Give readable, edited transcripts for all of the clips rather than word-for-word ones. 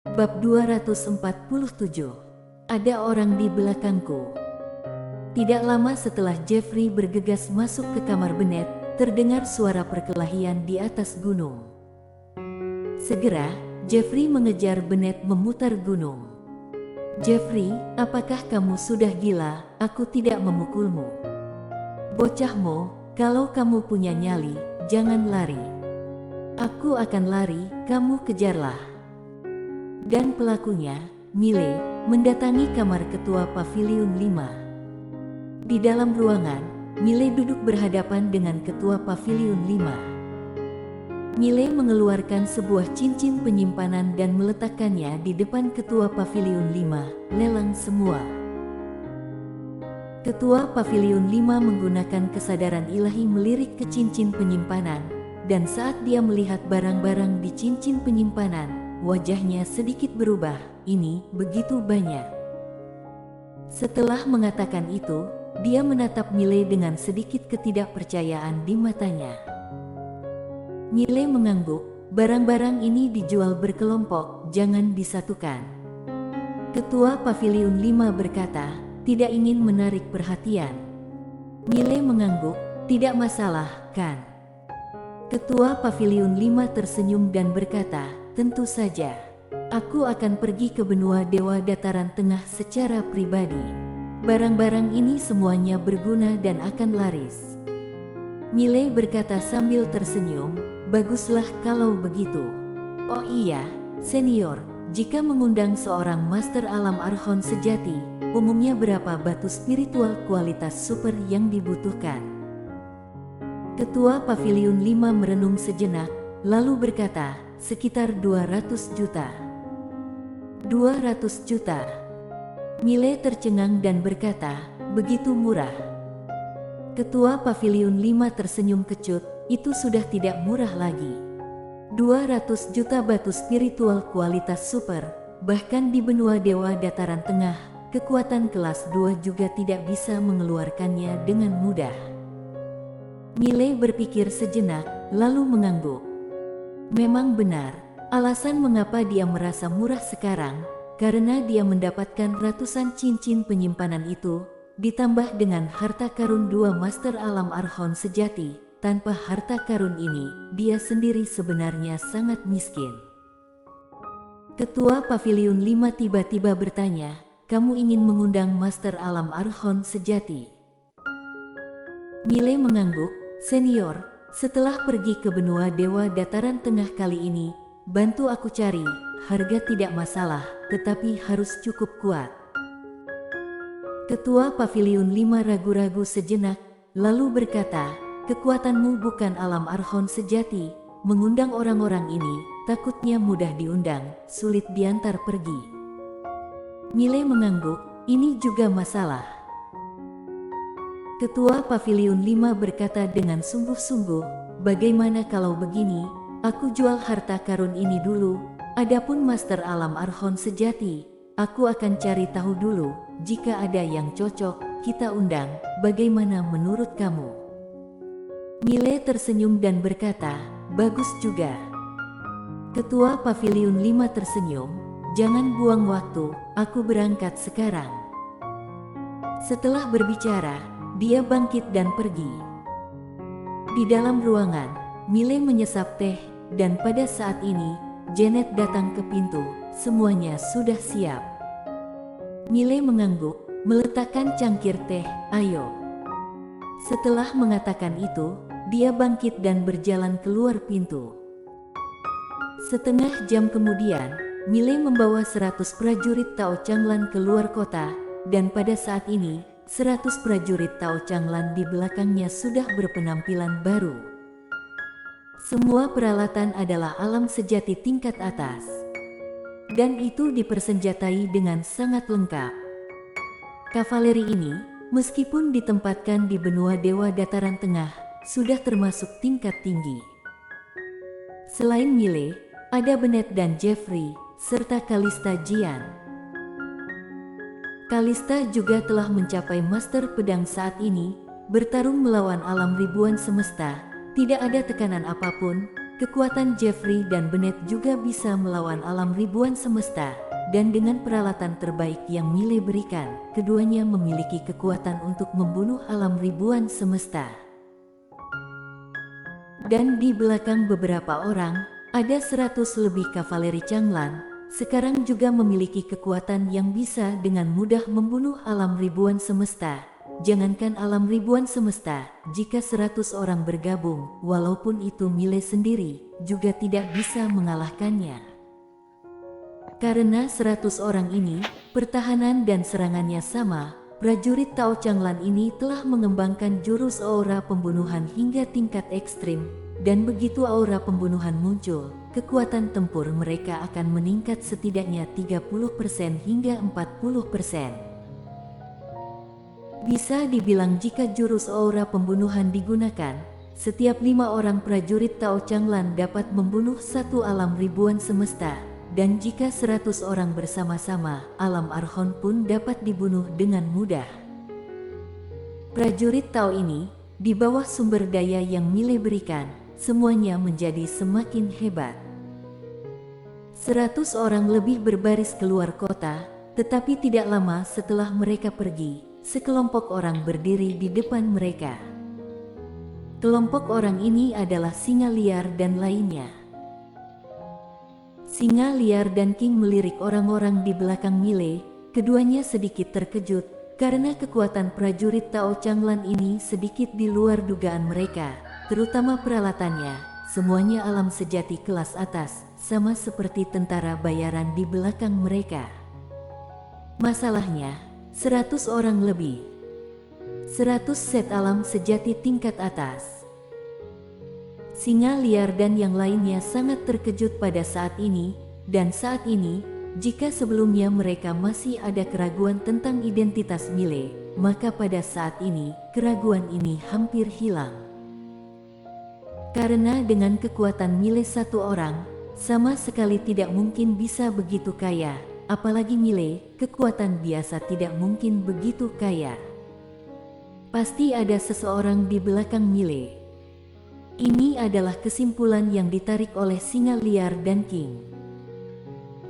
Bab 247. Ada orang di belakangku. Tidak lama setelah Jeffrey bergegas masuk ke kamar Bennett, terdengar suara perkelahian di atas gunung. Segera, Jeffrey mengejar Bennett memutar gunung. "Jeffrey, apakah kamu sudah gila? Aku tidak memukulmu. Bocahmu, kalau kamu punya nyali, jangan lari. Aku akan lari, kamu kejarlah." Dan pelakunya, Miley, mendatangi kamar ketua Paviliun 5. Di dalam ruangan, Miley duduk berhadapan dengan ketua Paviliun 5. Miley mengeluarkan sebuah cincin penyimpanan dan meletakkannya di depan ketua Paviliun 5, lelang semua. Ketua Paviliun 5 menggunakan kesadaran ilahi melirik ke cincin penyimpanan, dan saat dia melihat barang-barang di cincin penyimpanan, wajahnya sedikit berubah. Ini begitu banyak. Setelah mengatakan itu, dia menatap Miley dengan sedikit ketidakpercayaan di matanya. Miley mengangguk, "Barang-barang ini dijual berkelompok, jangan disatukan." Ketua Paviliun 5 berkata, tidak ingin menarik perhatian. Miley mengangguk, "Tidak masalah, kan?" Ketua Paviliun 5 tersenyum dan berkata, "Tentu saja. Aku akan pergi ke benua Dewa Dataran Tengah secara pribadi. Barang-barang ini semuanya berguna dan akan laris." Miley berkata sambil tersenyum, "Baguslah kalau begitu. Oh iya, senior, jika mengundang seorang Master Alam Archon sejati, umumnya berapa batu spiritual kualitas super yang dibutuhkan?" Ketua Paviliun 5 merenung sejenak, lalu berkata, "Sekitar 200 juta. 200 juta. Miley tercengang dan berkata, "Begitu murah?" Ketua Paviliun 5 tersenyum kecut, "Itu sudah tidak murah lagi. 200 juta batu spiritual kualitas super, bahkan di benua Dewa Dataran Tengah, kekuatan kelas 2 juga tidak bisa mengeluarkannya dengan mudah." Miley berpikir sejenak, lalu mengangguk. Memang benar. Alasan mengapa dia merasa murah sekarang, karena dia mendapatkan ratusan cincin penyimpanan itu, ditambah dengan harta karun 2 Master Alam Archon sejati. Tanpa harta karun ini, dia sendiri sebenarnya sangat miskin. Ketua Paviliun 5 tiba-tiba bertanya, "Kamu ingin mengundang Master Alam Archon sejati?" Miley mengangguk, "Senior, setelah pergi ke benua Dewa Dataran Tengah kali ini, bantu aku cari, harga tidak masalah, tetapi harus cukup kuat." Ketua Paviliun 5 ragu-ragu sejenak, lalu berkata, "Kekuatanmu bukan alam Archon sejati, mengundang orang-orang ini, takutnya mudah diundang, sulit diantar pergi." Miley mengangguk, "Ini juga masalah." Ketua Paviliun 5 berkata dengan sungguh-sungguh, "Bagaimana kalau begini? Aku jual harta karun ini dulu, adapun Master Alam Archon sejati, aku akan cari tahu dulu, jika ada yang cocok, kita undang, bagaimana menurut kamu?" Miley tersenyum dan berkata, "Bagus juga." Ketua Paviliun 5 tersenyum, "Jangan buang waktu, aku berangkat sekarang." Setelah berbicara, dia bangkit dan pergi. Di dalam ruangan, Miley menyesap teh, dan pada saat ini, Janet datang ke pintu, semuanya sudah siap. Miley mengangguk, meletakkan cangkir teh, "Ayo." Setelah mengatakan itu, dia bangkit dan berjalan keluar pintu. Setengah jam kemudian, Miley membawa 100 prajurit Tao Changlan keluar kota, dan pada saat ini, 100 prajurit Tao Changlan di belakangnya sudah berpenampilan baru. Semua peralatan adalah alam sejati tingkat atas. Dan itu dipersenjatai dengan sangat lengkap. Kavaleri ini, meskipun ditempatkan di benua Dewa Dataran Tengah, sudah termasuk tingkat tinggi. Selain Miley, ada Bennett dan Jeffrey, serta Kalista Jian. Kalista juga telah mencapai Master Pedang saat ini, bertarung melawan alam ribuan semesta, tidak ada tekanan apapun, Kekuatan Jeffrey dan Bennett juga bisa melawan alam ribuan semesta, dan dengan peralatan terbaik yang Mile berikan, keduanya memiliki kekuatan untuk membunuh alam ribuan semesta. Dan di belakang beberapa orang, ada 100 lebih kavaleri Changlan, sekarang juga memiliki kekuatan yang bisa dengan mudah membunuh alam ribuan semesta. Jangankan alam ribuan semesta, jika 100 orang bergabung, walaupun itu Mile sendiri, juga tidak bisa mengalahkannya. Karena 100 orang ini, pertahanan dan serangannya sama, prajurit Tao Changlan ini telah mengembangkan jurus aura pembunuhan hingga tingkat ekstrim, dan begitu aura pembunuhan muncul, kekuatan tempur mereka akan meningkat setidaknya 30% hingga 40%. Bisa dibilang jika jurus aura pembunuhan digunakan, setiap 5 orang prajurit Tao Changlan dapat membunuh satu alam ribuan semesta, dan jika 100 orang bersama-sama, alam Archon pun dapat dibunuh dengan mudah. Prajurit Tao ini, di bawah sumber daya yang Mile berikan, semuanya menjadi semakin hebat. 100 orang lebih berbaris keluar kota, tetapi tidak lama setelah mereka pergi, sekelompok orang berdiri di depan mereka. Kelompok orang ini adalah Singa Liar dan lainnya. Singa Liar dan King melirik orang-orang di belakang Mile. Keduanya sedikit terkejut karena kekuatan prajurit Tao Changlan ini sedikit di luar dugaan mereka, terutama peralatannya. Semuanya alam sejati kelas atas, sama seperti tentara bayaran di belakang mereka. Masalahnya, 100 orang lebih. 100 set alam sejati tingkat atas. Singa Liar dan yang lainnya sangat terkejut pada saat ini, dan saat ini, jika sebelumnya mereka masih ada keraguan tentang identitas Mile, maka pada saat ini, keraguan ini hampir hilang. Karena dengan kekuatan Mile satu orang, sama sekali tidak mungkin bisa begitu kaya. Apalagi Mile, kekuatan biasa tidak mungkin begitu kaya. Pasti ada seseorang di belakang Mile. Ini adalah kesimpulan yang ditarik oleh Singa Liar dan King.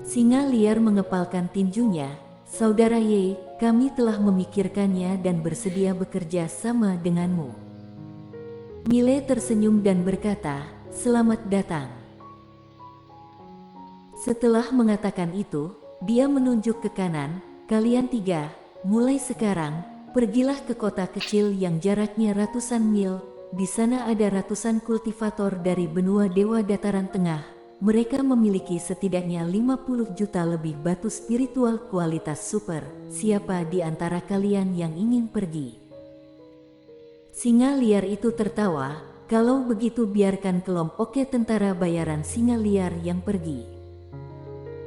Singa Liar mengepalkan tinjunya, "Saudara Ye, kami telah memikirkannya dan bersedia bekerja sama denganmu." Mile tersenyum dan berkata, "Selamat datang." Setelah mengatakan itu, dia menunjuk ke kanan, "Kalian tiga, mulai sekarang, pergilah ke kota kecil yang jaraknya ratusan mil. Di sana ada ratusan kultivator dari benua Dewa Dataran Tengah. Mereka memiliki setidaknya 50 juta lebih batu spiritual kualitas super. Siapa di antara kalian yang ingin pergi?" Singa Liar itu tertawa, "Kalau begitu biarkan kelompok tentara bayaran Singa Liar yang pergi."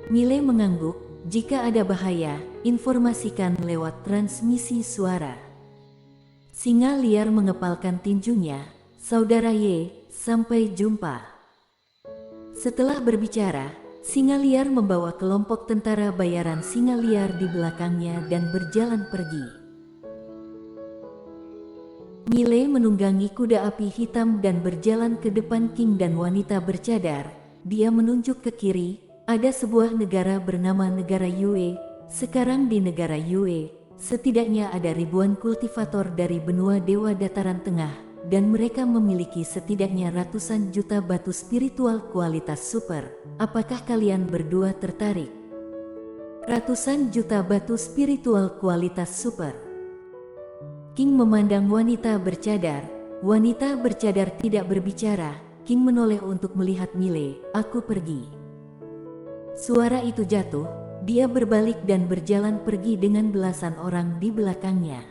Mile mengangguk, "Jika ada bahaya, informasikan lewat transmisi suara." Singa Liar mengepalkan tinjunya, "Saudara Ye, sampai jumpa." Setelah berbicara, Singa Liar membawa kelompok tentara bayaran Singa Liar di belakangnya dan berjalan pergi. Mile menunggangi kuda api hitam dan berjalan ke depan King dan wanita bercadar. Dia menunjuk ke kiri. Ada sebuah negara bernama Negara Yue. Sekarang di Negara Yue, setidaknya ada ribuan kultivator dari benua Dewa Dataran Tengah, dan mereka memiliki setidaknya ratusan juta batu spiritual kualitas super. Apakah kalian berdua tertarik? Ratusan juta batu spiritual kualitas super. King memandang wanita bercadar. Wanita bercadar tidak berbicara. King menoleh untuk melihat Mile. "Aku pergi." Suara itu jatuh, dia berbalik dan berjalan pergi dengan belasan orang di belakangnya.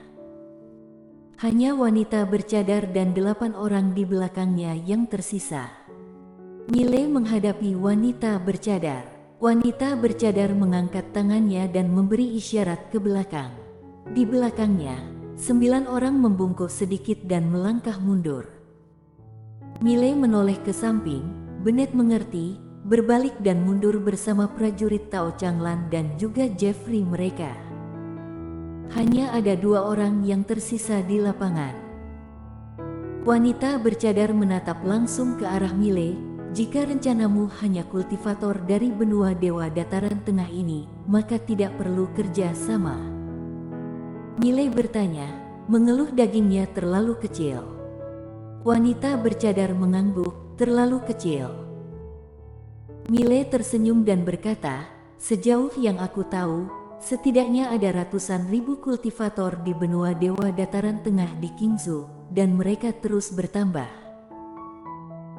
Hanya wanita bercadar dan 8 orang di belakangnya yang tersisa. Mile menghadapi wanita bercadar. Wanita bercadar mengangkat tangannya dan memberi isyarat ke belakang. Di belakangnya, 9 orang membungkuk sedikit dan melangkah mundur. Mile menoleh ke samping. Bennett mengerti, berbalik dan mundur bersama prajurit Tao Changlan dan juga Jeffrey mereka. Hanya ada 2 orang yang tersisa di lapangan. Wanita bercadar menatap langsung ke arah Mile. jika rencanamu hanya kultivator dari benua Dewa Dataran Tengah ini, maka tidak perlu kerja sama. Miley bertanya, mengeluh dagingnya terlalu kecil. Wanita bercadar mengangguk, terlalu kecil. Miley tersenyum dan berkata, sejauh yang aku tahu, setidaknya ada ratusan ribu kultivator di benua Dewa Dataran Tengah di Qingzhou, dan mereka terus bertambah.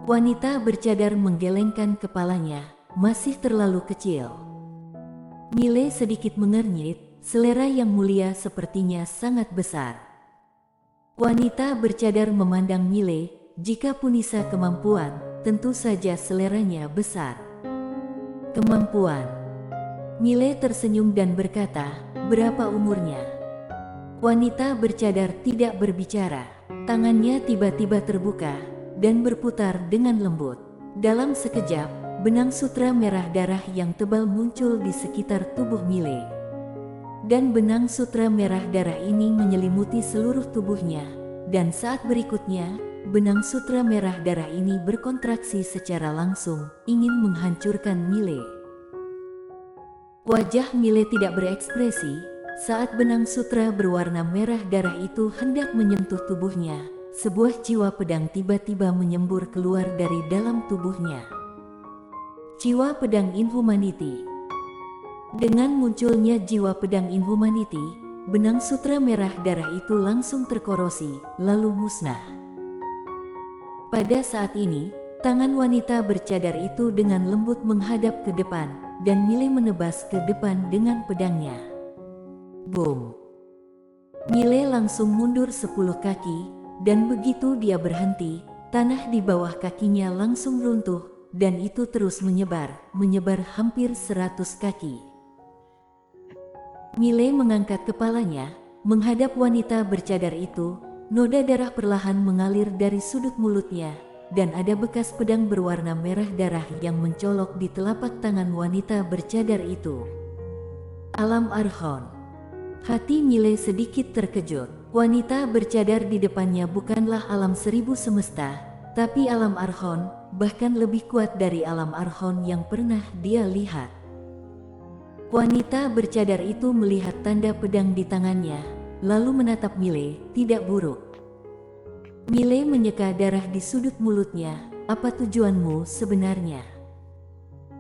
Wanita bercadar menggelengkan kepalanya, masih terlalu kecil. Miley sedikit mengernyit, selera yang mulia sepertinya sangat besar. Wanita bercadar memandang Miley, jika punisa kemampuan, tentu saja seleranya besar. Kemampuan. Miley tersenyum dan berkata, berapa umurnya? Wanita bercadar tidak berbicara, tangannya tiba-tiba terbuka dan berputar dengan lembut. Dalam sekejap, benang sutra merah darah yang tebal muncul di sekitar tubuh Miley. Dan benang sutra merah darah ini menyelimuti seluruh tubuhnya, dan saat berikutnya, benang sutra merah darah ini berkontraksi secara langsung, ingin menghancurkan Miley. Wajah Miley tidak berekspresi, saat benang sutra berwarna merah darah itu hendak menyentuh tubuhnya. Sebuah jiwa pedang tiba-tiba menyembur keluar dari dalam tubuhnya. Jiwa pedang Inhumanity. Dengan munculnya jiwa pedang Inhumanity, benang sutra merah darah itu langsung terkorosi, lalu musnah. Pada saat ini, tangan wanita bercadar itu dengan lembut menghadap ke depan, dan Miley menebas ke depan dengan pedangnya. Boom! Miley langsung mundur 10 kaki, dan begitu dia berhenti, tanah di bawah kakinya langsung runtuh, dan itu terus menyebar hampir 100 kaki. Miley mengangkat kepalanya, menghadap wanita bercadar itu, noda darah perlahan mengalir dari sudut mulutnya, dan ada bekas pedang berwarna merah darah yang mencolok di telapak tangan wanita bercadar itu. Alam Archon. Hati Miley sedikit terkejut. Wanita bercadar di depannya bukanlah alam seribu semesta, tapi alam Archon, bahkan lebih kuat dari alam Archon yang pernah dia lihat. Wanita bercadar itu melihat tanda pedang di tangannya, lalu menatap Miley, tidak buruk. Miley menyeka darah di sudut mulutnya, apa tujuanmu sebenarnya?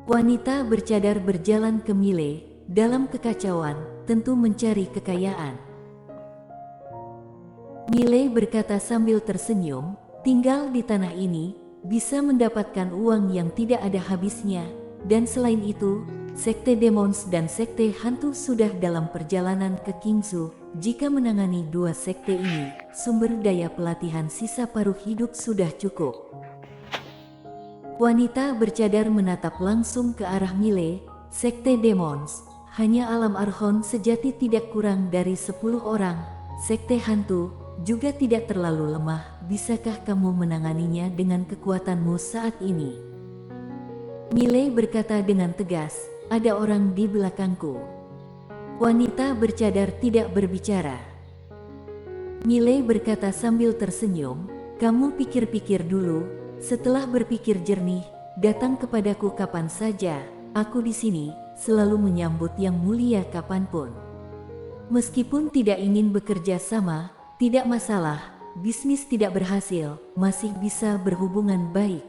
Wanita bercadar berjalan ke Miley, dalam kekacauan, tentu mencari kekayaan. Miley berkata sambil tersenyum, tinggal di tanah ini, bisa mendapatkan uang yang tidak ada habisnya, dan selain itu, Sekte Demons dan Sekte Hantu sudah dalam perjalanan ke Qingzhou. Jika menangani dua sekte ini, sumber daya pelatihan sisa paruh hidup sudah cukup. Wanita bercadar menatap langsung ke arah Miley, Sekte Demons, hanya alam Archon sejati tidak kurang dari 10 orang, Sekte Hantu, juga tidak terlalu lemah, bisakah kamu menanganinya dengan kekuatanmu saat ini? Miley berkata dengan tegas, ada orang di belakangku. Wanita bercadar tidak berbicara. Miley berkata sambil tersenyum, kamu pikir-pikir dulu, setelah berpikir jernih, datang kepadaku kapan saja, aku di sini, selalu menyambut yang mulia kapanpun. Meskipun tidak ingin bekerja sama, tidak masalah, bisnis tidak berhasil, masih bisa berhubungan baik.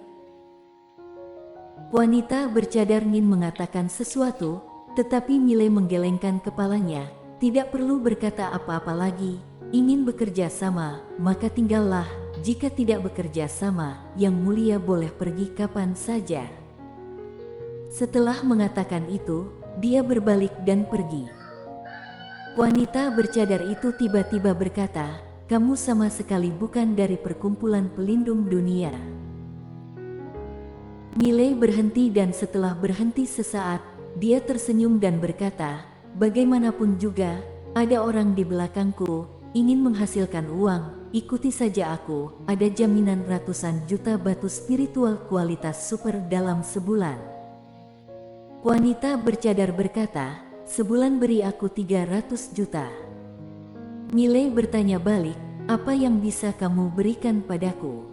Wanita bercadar ingin mengatakan sesuatu, tetapi Miley menggelengkan kepalanya, tidak perlu berkata apa-apa lagi, ingin bekerja sama, maka tinggallah, jika tidak bekerja sama, yang mulia boleh pergi kapan saja. Setelah mengatakan itu, dia berbalik dan pergi. Wanita bercadar itu tiba-tiba berkata, kamu sama sekali bukan dari perkumpulan pelindung dunia. Miley berhenti dan setelah berhenti sesaat, dia tersenyum dan berkata, bagaimanapun juga, ada orang di belakangku, ingin menghasilkan uang, ikuti saja aku, ada jaminan ratusan juta batu spiritual kualitas super dalam sebulan. Wanita bercadar berkata, sebulan beri aku 300 juta. Miley bertanya balik, apa yang bisa kamu berikan padaku?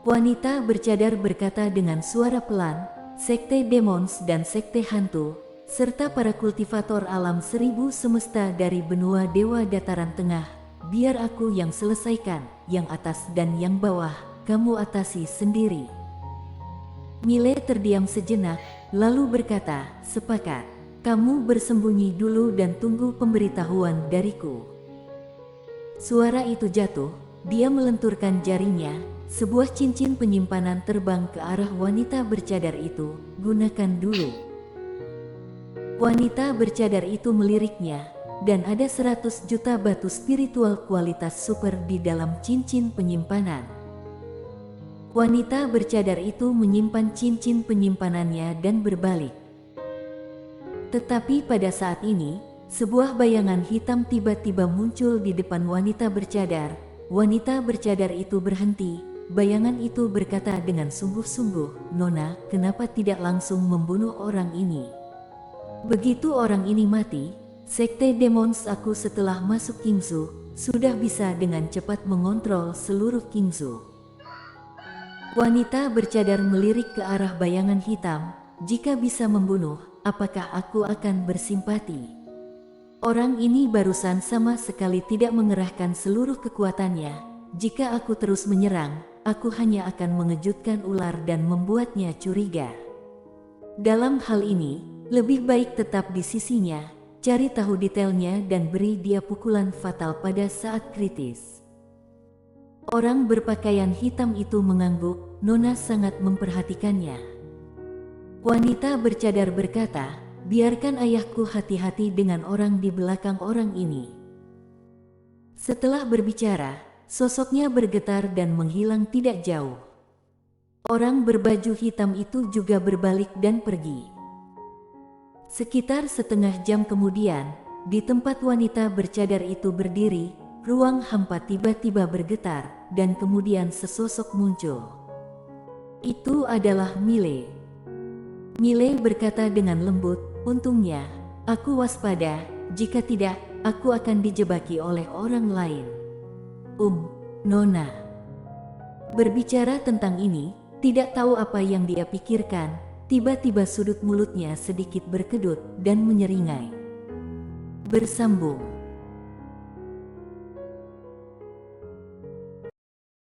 Wanita bercadar berkata dengan suara pelan, sekte demons dan sekte hantu, serta para kultivator alam seribu semesta dari benua dewa dataran tengah, biar aku yang selesaikan, yang atas dan yang bawah, kamu atasi sendiri. Mile terdiam sejenak, lalu berkata, sepakat. Kamu bersembunyi dulu dan tunggu pemberitahuan dariku. Suara itu jatuh, dia melenturkan jarinya, sebuah cincin penyimpanan terbang ke arah wanita bercadar itu, gunakan dulu. Wanita bercadar itu meliriknya, dan ada 100 juta batu spiritual kualitas super di dalam cincin penyimpanan. Wanita bercadar itu menyimpan cincin penyimpanannya dan berbalik. Tetapi pada saat ini, sebuah bayangan hitam tiba-tiba muncul di depan wanita bercadar. Wanita bercadar itu berhenti. Bayangan itu berkata dengan sungguh-sungguh, "Nona, kenapa tidak langsung membunuh orang ini?" Begitu orang ini mati, sekte demons aku setelah masuk Kingsu sudah bisa dengan cepat mengontrol seluruh Kingsu. Wanita bercadar melirik ke arah bayangan hitam. Jika bisa membunuh, apakah aku akan bersimpati? Orang ini barusan sama sekali tidak mengerahkan seluruh kekuatannya. Jika aku terus menyerang, aku hanya akan mengejutkan ular dan membuatnya curiga. Dalam hal ini, lebih baik tetap di sisinya, cari tahu detailnya dan beri dia pukulan fatal pada saat kritis. Orang berpakaian hitam itu mengangguk. Nona sangat memperhatikannya. Wanita bercadar berkata, biarkan ayahku hati-hati dengan orang di belakang orang ini. Setelah berbicara, sosoknya bergetar dan menghilang tidak jauh. Orang berbaju hitam itu juga berbalik dan pergi. Sekitar setengah jam kemudian, di tempat wanita bercadar itu berdiri, ruang hampa tiba-tiba bergetar, dan kemudian sesosok muncul. Itu adalah Mile. Mile berkata dengan lembut, untungnya, aku waspada, jika tidak, aku akan dijebaki oleh orang lain. Nona. Berbicara tentang ini, tidak tahu apa yang dia pikirkan, tiba-tiba sudut mulutnya sedikit berkedut dan menyeringai. Bersambung.